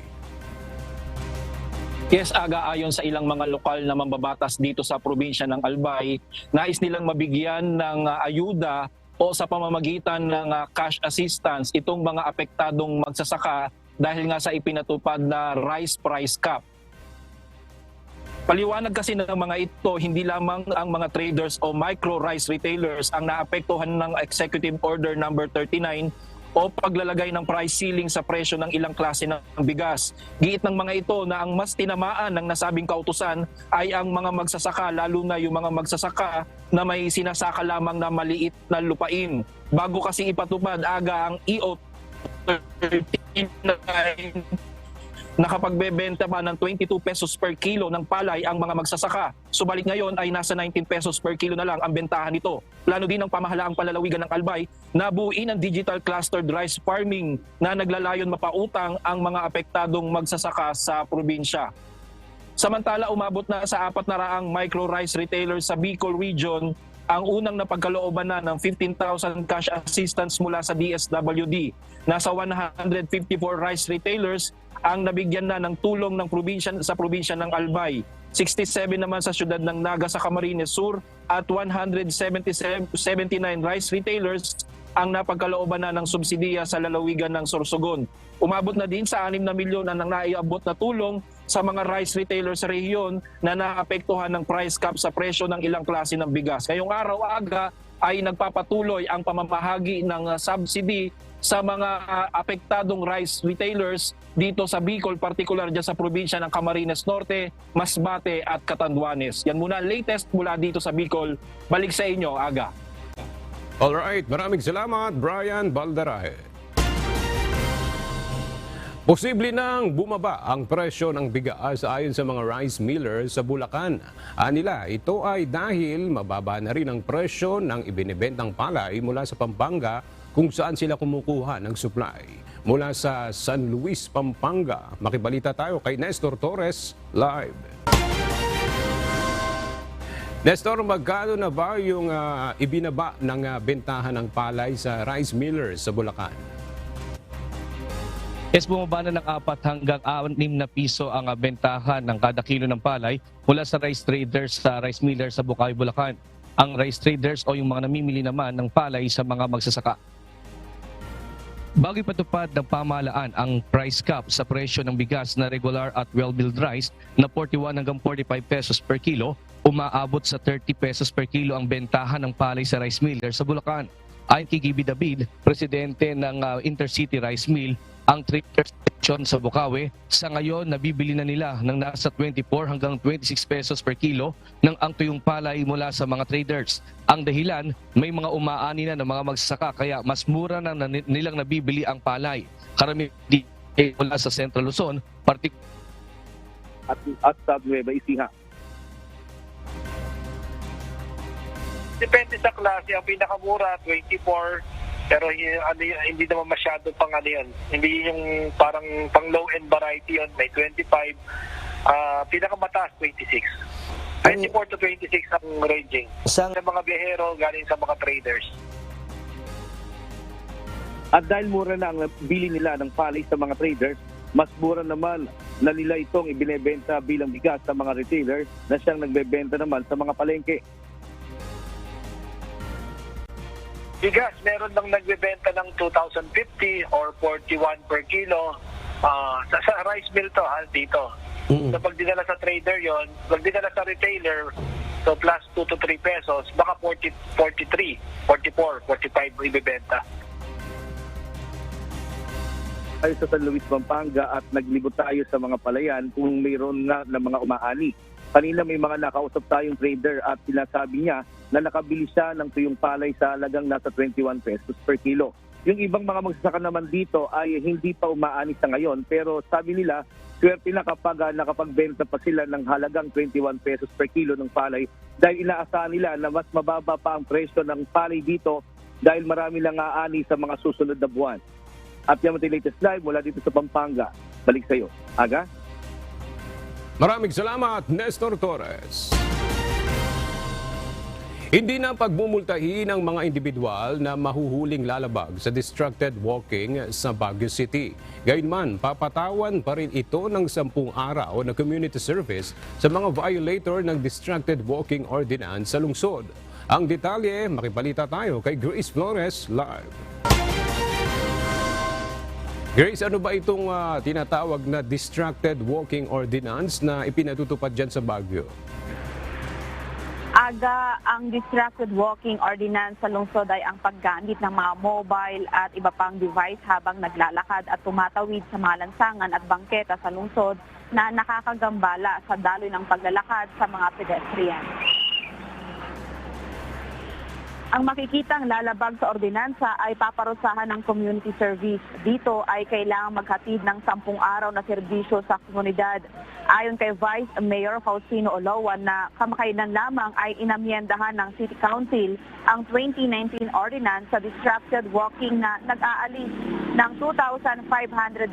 Yes, Aga, ayon sa ilang mga lokal na mambabatas dito sa probinsya ng Albay, nais nilang mabigyan ng ayuda o sa pamamagitan ng cash assistance itong mga apektadong magsasaka dahil nga sa ipinatupad na rice price cap. Paliwanag kasi ng mga ito, hindi lamang ang mga traders o micro rice retailers ang naapektuhan ng Executive Order number 39 o paglalagay ng price ceiling sa presyo ng ilang klase ng bigas. Giit ng mga ito na ang mas tinamaan ng nasabing kautusan ay ang mga magsasaka, lalo na yung mga magsasaka na may sinasaka lamang na maliit na lupain. Bago kasi ipatupad, Aga, ang EO 39, nakapagbebenta pa ng 22 pesos per kilo ng palay ang mga magsasaka. Subalit ngayon ay nasa 19 pesos per kilo na lang ang bentahan nito. Plano din ng pamahalaang palalawigan ng Albay na buuin ang digital clustered rice farming na naglalayon mapautang ang mga apektadong magsasaka sa probinsya. Samantala, umabot na sa 400 micro rice retailers sa Bicol Region ang unang napagkalooban na ng 15,000 cash assistance mula sa DSWD. Nasa 154 rice retailers ang nabigyan na ng tulong ng sa probinsya ng Albay. 67 naman sa siyudad ng Naga sa Camarines Sur at 179 rice retailers ang napagkalooban na ng subsidiya sa lalawigan ng Sorsogon. Umabot na din sa 6 na milyon ang naiabot na tulong sa mga rice retailers sa rehiyon na naapektuhan ng price cap sa presyo ng ilang klase ng bigas. Ngayong araw, Aga, ay nagpapatuloy ang pamamahagi ng subsidy sa mga apektadong rice retailers dito sa Bicol, partikular dyan sa probinsya ng Camarines Norte, Masbate at Catanduanes. Yan muna latest mula dito sa Bicol. Balik sa inyo, Aga. Alright, maraming salamat, Brian Baldarahe. Posible nang bumaba ang presyo ng bigas ayon sa mga rice millers sa Bulacan. Anila, ito ay dahil mababa na rin ang presyo ng ibinibentang palay mula sa Pampanga kung saan sila kumukuha ng supply. Mula sa San Luis, Pampanga, makibalita tayo kay Nestor Torres live. Nestor, magkano na ba yung ibinaba ng bentahan ng palay sa rice millers sa Bulacan? Yes, bumaba na ng 4 hanggang 6 na piso ang bentahan ng kada kilo ng palay mula sa rice traders sa rice millers sa Bukawi, Bulacan. Ang rice traders o yung mga namimili naman ng palay sa mga magsasaka. Bago ipatupad ng pamahalaan ang price cap sa presyo ng bigas na regular at well-milled rice na 41 hanggang 45 pesos per kilo, umaabot sa 30 pesos per kilo ang bentahan ng palay sa rice miller sa Bulacan. Ayon kay Gibi David, presidente ng Intercity Rice Mill, ang traders section sa Bukawi, sa ngayon nabibili na nila ng nasa 24 hanggang 26 pesos per kilo ng ang tuyong palay mula sa mga traders. Ang dahilan, may mga umaani na ng mga magsasaka kaya mas mura na nilang nabibili ang palay. Karamihan mula sa Central Luzon, at sa Nueva Ecija. Depende sa klase, ang pinakamura 24, pero hindi naman masyado pang yun. Hindi yung parang pang low-end variety yun, may 25. Pinakamataas, 26. 24 to 26 ang ranging. Sa mga biyahero galing sa mga traders. At dahil mura na ang bili nila ng palay sa mga traders, mas mura naman na nila itong ibinebenta bilang bigas sa mga retailer na siyang nagbebenta naman sa mga palengke. Bigas, meron lang nagbebenta ng 2,050 or 41 per kilo. Sa rice mill to, dito. So pag dinala sa trader yon, pag dinala sa retailer, so plus 2 to 3 pesos, baka 40, 43, 44, 45 ibebenta. Tayo sa San Luis, Pampanga at naglibot tayo sa mga palayan kung mayroon na mga umaani. Kanina may mga nakausap tayong trader at sinasabi niya na nakabili siya ng tuyong palay sa halagang nasa 21 pesos per kilo. Yung ibang mga magsasaka naman dito ay hindi pa umaani sa ngayon, pero sabi nila, swerte na kapag nakapagbenta pa sila ng halagang 21 pesos per kilo ng palay dahil inaasahan nila na mas mababa pa ang presyo ng palay dito dahil marami nang aani sa mga susunod na buwan. At yan ang latest live mula dito sa Pampanga. Balik sa iyo. Aga? Maraming salamat, Nestor Torres. Hindi na pagmumultahin ng mga individual na mahuhuling lalabag sa distracted walking sa Baguio City. Gayunman, papatawan pa rin ito ng 10 araw na community service sa mga violator ng distracted walking ordinance sa lungsod. Ang detalye, makibalita tayo kay Grace Flores live. Grace, ano ba itong tinatawag na distracted walking ordinance na ipinatutupad dyan sa Baguio? Aga, ang distracted walking ordinance sa lungsod ay ang paggamit ng mga mobile at iba pang device habang naglalakad at tumatawid sa mga lansangan at bangketa sa lungsod na nakakagambala sa daloy ng paglalakad sa mga pedestrian. Ang makikitang lalabag sa ordinansa ay paparusahan ng community service. Dito ay kailangang maghatid ng 10 araw na serbisyo sa komunidad. Ayon kay Vice Mayor Faustino Olowan na kamakailan lamang ay inamyendahan ng City Council ang 2019 ordinance sa distracted walking na nag-aalis ng 2,500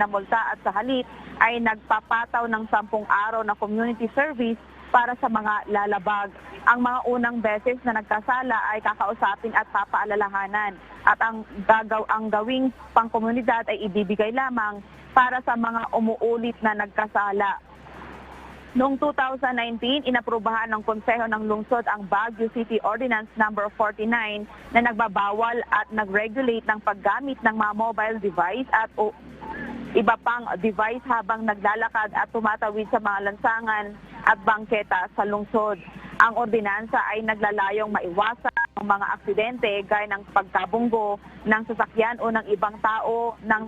na multa at sa halip ay nagpapataw ng 10 araw na community service para sa mga lalabag. Ang mga unang beses na nagkasala ay kakausapin at papaalalahanan at ang gawing pangkomunidad ay ibibigay lamang para sa mga umuulit na nagkasala. Noong 2019, inaprubahan ng Konseho ng Lungsod ang Baguio City Ordinance No. 49 na nagbabawal at nag-regulate ng paggamit ng mga mobile device at iba pang device habang naglalakad at tumatawid sa mga lansangan at bangketa sa lungsod. Ang ordinansa ay naglalayong maiwasan ang mga aksidente gaya ng pagkabunggo ng sasakyan o ng ibang tao ng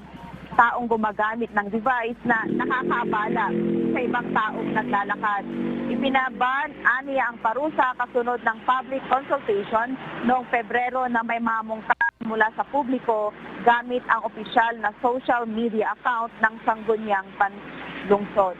taong gumagamit ng device na nakakaabala sa ibang taong naglalakad. Ipinaban aniya ang parusa kasunod ng public consultation noong Pebrero na may mamungkahan mula sa publiko gamit ang opisyal na social media account ng Sangguniang Panlungsod.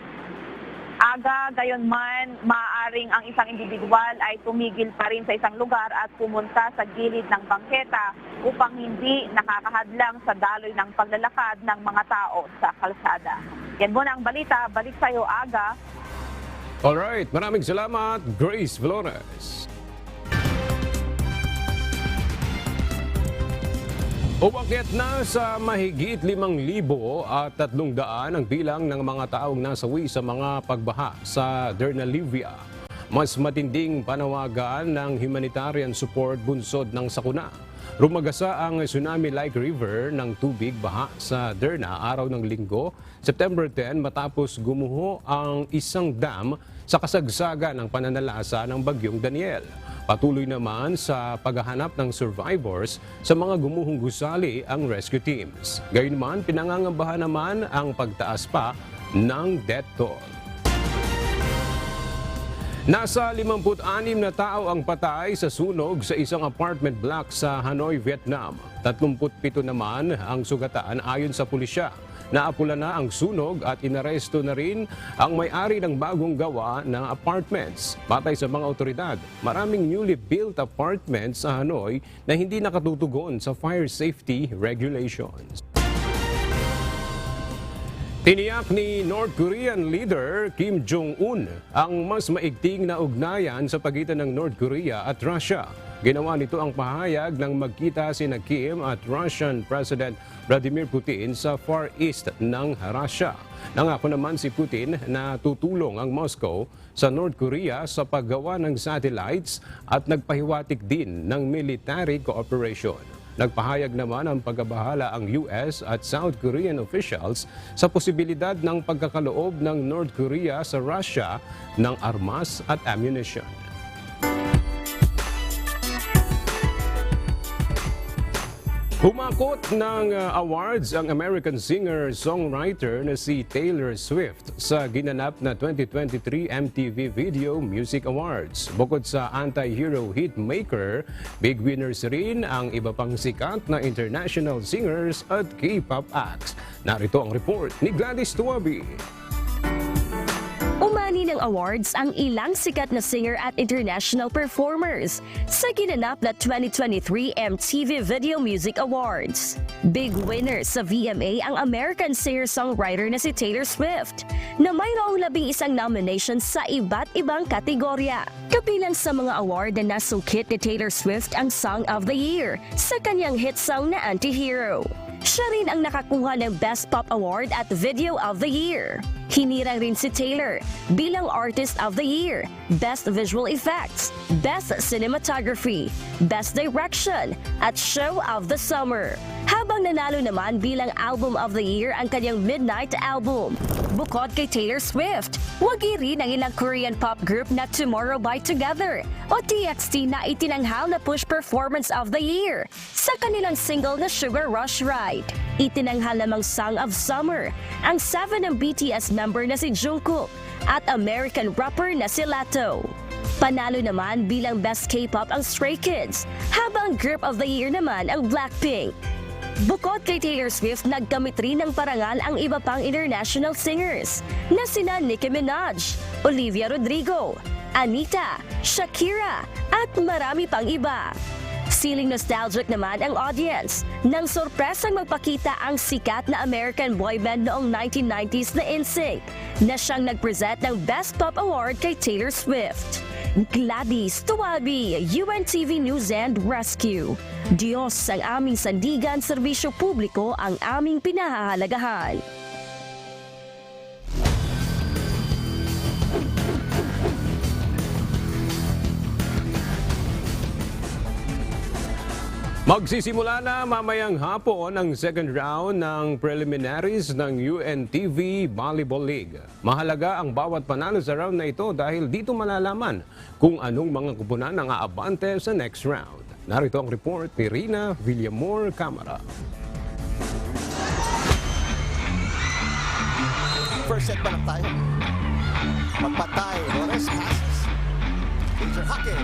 Aga, gayon man, maaaring ang isang individual ay tumigil pa rin sa isang lugar at pumunta sa gilid ng bangketa upang hindi nakakahadlang sa daloy ng paglalakad ng mga tao sa kalsada. Yan muna ang balita. Balik sa iyo, Aga. Alright, maraming salamat, Grace Flores. Umakyat na sa mahigit 5,300 ang bilang ng mga taong nasawi sa mga pagbaha sa Dernalivia. Mas matinding panawagan ng humanitarian support bunsod ng sakuna. Rumagasa ang tsunami-like river ng tubig baha sa Derna araw ng Linggo, September 10 matapos gumuho ang isang dam sa kasagsagan ng pananalasa ng bagyong Daniel. Patuloy naman sa paghahanap ng survivors sa mga gumuhong gusali ang rescue teams. Gayunman, pinangangambahan naman ang pagtaas pa ng death toll. Nasa 56 na tao ang patay sa sunog sa isang apartment block sa Hanoi, Vietnam. 37 naman ang sugatan ayon sa pulisya. Naapula na ang sunog at inaresto na rin ang may-ari ng bagong gawa na apartments. Batay sa mga otoridad, maraming newly built apartments sa Hanoi na hindi nakatutugon sa fire safety regulations. Tiniyak ni North Korean leader Kim Jong-un ang mas maigting na ugnayan sa pagitan ng North Korea at Russia. Ginawa nito ang pahayag nang magkita sina Kim at Russian President Vladimir Putin sa Far East ng Russia. Nangako naman si Putin na tutulong ang Moscow sa North Korea sa paggawa ng satellites at nagpahiwatig din ng military cooperation. Nagpahayag naman ang pagkabahala ang US at South Korean officials sa posibilidad ng pagkakaloob ng North Korea sa Russia ng armas at ammunition. Humakot ng awards ang American singer-songwriter na si Taylor Swift sa ginanap na 2023 MTV Video Music Awards. Bukod sa anti-hero hit maker, big winners rin ang iba pang sikat na international singers at K-pop acts. Narito ang report ni Gladys Tuabi. Umani ng awards ang ilang sikat na singer at international performers sa ginanap na 2023 MTV Video Music Awards. Big winner sa VMA ang American singer-songwriter na si Taylor Swift na mayroong 11 nominations sa iba't ibang kategorya. Kabilang sa mga award na nasungkit ni Taylor Swift ang Song of the Year sa kanyang hit song na Anti-Hero. Siya rin ang nakakuha ng Best Pop Award at Video of the Year. Hinirang rin si Taylor bilang Artist of the Year, Best Visual Effects, Best Cinematography, Best Direction, at Show of the Summer. Habang nanalo naman bilang Album of the Year ang kanyang Midnight album. Bukod kay Taylor Swift, wagi rin ang ilang Korean pop group na Tomorrow by Together o TXT na itinanghal na Push Performance of the Year sa kanilang single na Sugar Rush Ride. Itinanghal namang Song of Summer ang 7 ng BTS member na si Jungkook at American rapper na si Lato. Panalo naman bilang Best K-pop ang Stray Kids, habang Group of the Year naman ang Blackpink. Bukod kay Taylor Swift, nagkamit rin ng parangal ang iba pang international singers na sina Nicki Minaj, Olivia Rodrigo, Anita, Shakira at marami pang iba. Feeling nostalgic naman ang audience nang sorpresang magpakita ang sikat na American boy band noong 1990s na NSYNC na siyang nag-present ng Best Pop Award kay Taylor Swift. Gladys Tuabi, UNTV News and Rescue. Diyos ang aming sandigan, serbisyo publiko ang aming pinahahalagahan. Magsisimula na mamayang hapon ang second round ng preliminaries ng UNTV Volleyball League. Mahalaga ang bawat panalo sa round na ito dahil dito malalaman kung anong mga kupunan ang aabante sa next round. Narito ang report ni Rina Villamor Camara. First set pa lang tayo. Magpatay, Lores passes. Major Hake.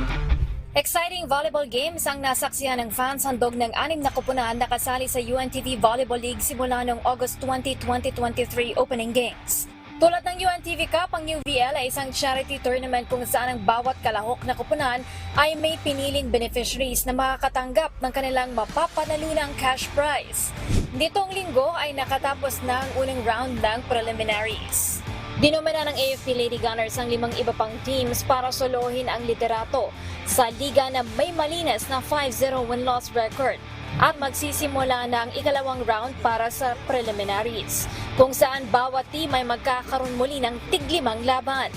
Exciting volleyball games ang nasaksihan ng fans handog ng 6 na kupunan na kasali sa UNTV Volleyball League simula noong August 20, 2023 opening games. Tulad ng UNTV Cup, ang UVL ay isang charity tournament kung saan ang bawat kalahok na kupunan ay may piniling beneficiaries na makakatanggap ng kanilang mapapanalunang cash prize. Nitong linggo ay nakatapos na ang unang round ng preliminaries. Dinomina ng AFP Lady Gunners ang 5 iba pang teams para solohin ang liderato sa liga na may malinis na 5-0 win-loss record at magsisimula na ang ikalawang round para sa preliminaries kung saan bawat team ay magkakaroon muli ng tig-5 laban.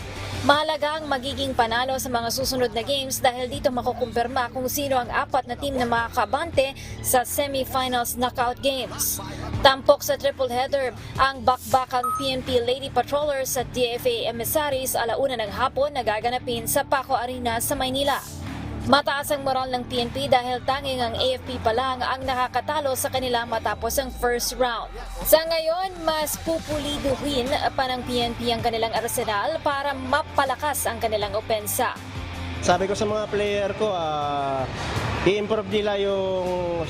Mahalaga ang magiging panalo sa mga susunod na games dahil dito makukumpirma kung sino ang 4 na team na makakabante sa semifinals knockout games. Tampok sa triple header ang bakbakang PNP Lady Patrollers at DFA Emissaries 1:00 ng hapon na gaganapin sa Paco Arena sa Maynila. Mataas ang moral ng PNP dahil tanging ang AFP pa lang ang nakakatalo sa kanila matapos ang first round. Sa ngayon, mas pupuliduhin pa ng PNP ang kanilang arsenal para mapalakas ang kanilang opensa. Sabi ko sa mga player ko, i-improve nila yung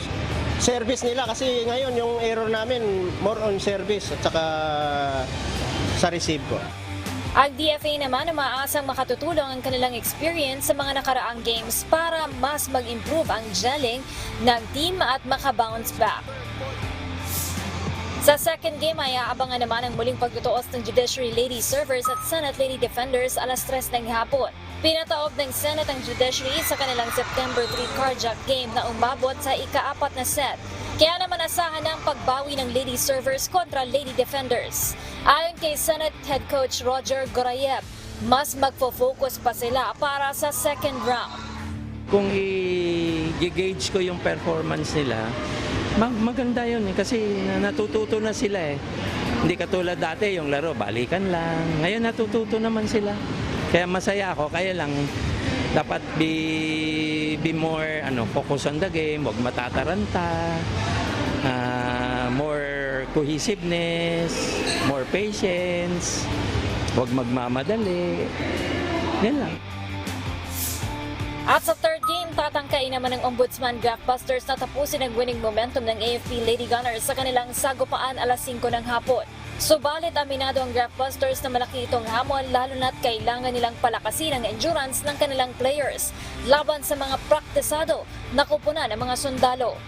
service nila kasi ngayon yung error namin more on service at saka sa receive ko. Ang DFA naman umaasang makatutulong ang kanilang experience sa mga nakaraang games para mas mag-improve ang gelling ng team at maka-bounce back. Sa second game ay aabangan naman ang muling pagtutuos ng Judiciary Lady Servers at Senate Lady Defenders alas 3 ng hapon. Pinataob ng Senate ang Judiciary sa kanilang September 3 carjack game na umabot sa ika-4 na set. Kaya naman asahan ang pagbawi ng Lady Servers kontra Lady Defenders. Ayon kay Senate Head Coach Roger Gorayev, mas magfo-focus pa sila para sa second round. Kung i-gauge ko yung performance nila, maganda yun kasi natututo na sila eh. Hindi katulad dati yung laro, balikan lang. Ngayon natututo naman sila. Kaya masaya ako, kaya lang dapat be more focus on the game, huwag matataranta, more cohesiveness, more patience, huwag magmamadali. Yan lang. At sa third game, tatangkain naman ng Ombudsman Graftbusters na tapusin ang winning momentum ng AFP Lady Gunners sa kanilang sagupaan alas 5 ng hapon. Subalit aminado ang Graftbusters na malaki itong hamon lalo na't kailangan nilang palakasin ang endurance ng kanilang players laban sa mga praktisado na kupunan ng mga sundalo.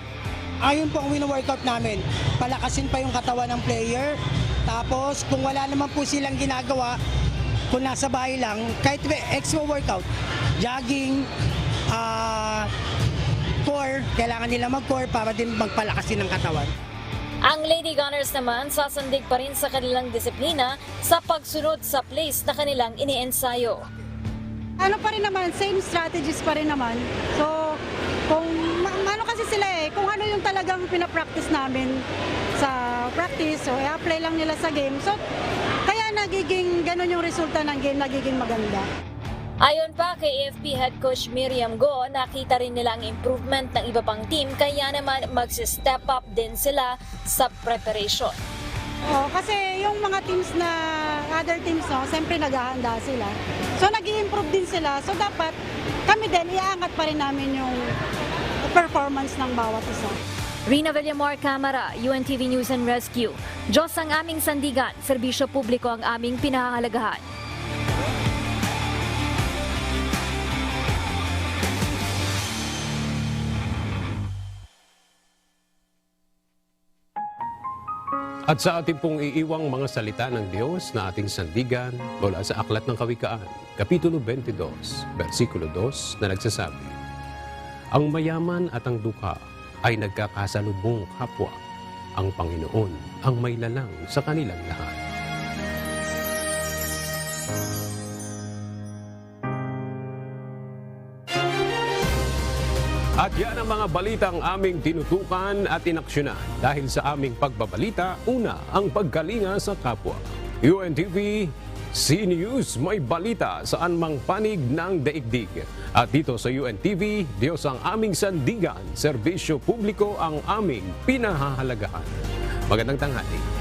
Ayun po ang wino-workout namin, palakasin pa yung katawan ng player, tapos kung wala naman po silang ginagawa, kung nasa bahay lang, kahit extra workout, jogging, core, kailangan nila mag-core para din magpalakasin ng katawan. Ang Lady Gunners naman sasandig pa rin sa kanilang disiplina sa pagsunod sa plays na kanilang iniensayo. Ano pa rin naman, same strategies pa rin naman. So, kung ano kasi sila kung ano yung talagang pinapractice namin sa practice, so i-apply lang nila sa game. So, kaya nagiging ganun yung resulta ng game, nagiging maganda. Ayon pa kay AFP Head Coach Miriam Go, nakita rin nila ang improvement ng iba pang team kaya naman mag-step up din sila sa preparation. Kasi yung mga teams na, other teams, siyempre naghahanda sila. So nag-i-improve din sila. So dapat kami din, iaangat pa rin namin yung performance ng bawat isa. Rina Villamor, Camera, UNTV News and Rescue. Diyos ang aming sandigan, serbisyo publiko ang aming pinahahalagahan. At sa ating pong iiwang mga salita ng Diyos na ating sandigan mula sa Aklat ng Kawikaan, Kapitulo 22, versikulo 2 na nagsasabi, ang mayaman at ang dukha ay nagkakasalubong kapwa. Ang Panginoon ang may lalang sa kanilang lahat. At yan ang mga balitang aming tinutukan at inaksyonan. Dahil sa aming pagbabalita, una, ang pagkalinga sa kapwa. UNTV C-News, may balita saan mang panig ng daigdig. At dito sa UNTV, Diyos ang aming sandigan, serbisyo publiko ang aming pinahahalagahan. Magandang tanghali.